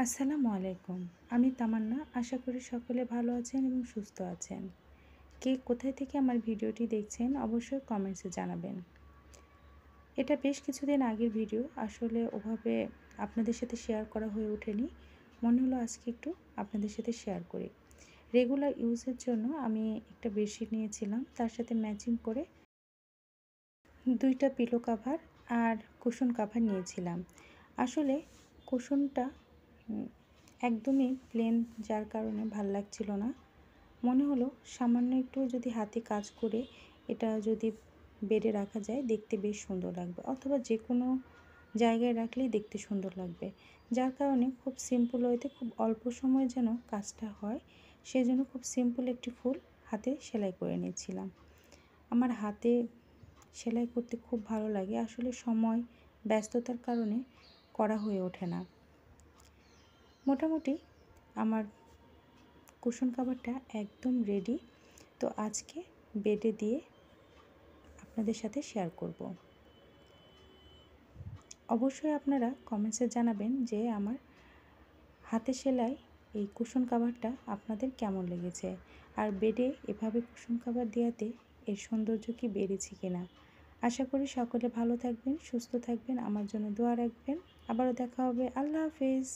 আসসালামু আলাইকুম। আমি তামান্না। আশা করি সকলে ভালো আছেন এবং সুস্থ আছেন। কে কোথায় থেকে আমার ভিডিওটি দেখছেন অবশ্যই কমেন্টসে জানাবেন। এটা বেশ কিছুদিন আগের ভিডিও। আসলে ওভাবে আপনাদের সাথে শেয়ার করা হয়ে ওঠেনি। মনে হলো আজকে একটু আপনাদের সাথে শেয়ার করি। রেগুলার ইউজের জন্য আমি একটা বেডশিট নিয়েছিলাম। তার সাথে ম্যাচিং করে ২ টা পিলো কাভার আর কুশন কাভার নিয়েছিলাম। আসলে কুশনটা একদমই প্লেন, যার কারণে ভাল লাগছিল না। মনে হলো সামান্য একটু যদি হাতে কাজ করে এটা যদি বেডে রাখা যায় দেখতে বেশ সুন্দর লাগবে, অথবা যে কোনো জায়গায় রাখলেই দেখতে সুন্দর লাগবে। যার কারণে খুব সিম্পল ওয়েতে খুব অল্প সময়ে যেন কাজটা হয়, সেজন্য খুব সিম্পল একটি ফুল হাতে সেলাই করে নিয়েছিলাম। আমার হাতে সেলাই করতে খুব ভালো লাগে। আসলে সময় ব্যস্ততার কারণে করা হয়ে ওঠে না। মোটামুটি আমার কুশন কাভারটা একদম রেডি। তো আজকে বেডে দিয়ে আপনাদের সাথে শেয়ার করব। অবশ্যই আপনারা কমেন্টসে জানাবেন যে আমার হাতে সেলাই এই কুশন কাভারটা আপনাদের কেমন লেগেছে, আর বেডে এভাবে কুশন কাভার দেওয়াতে এর সৌন্দর্য কি বেড়েছে কিনা। আশা করি সকলে ভালো থাকবেন, সুস্থ থাকবেন, আমার জন্য দোয়া রাখবেন। আবারও দেখা হবে। আল্লাহ হাফেজ।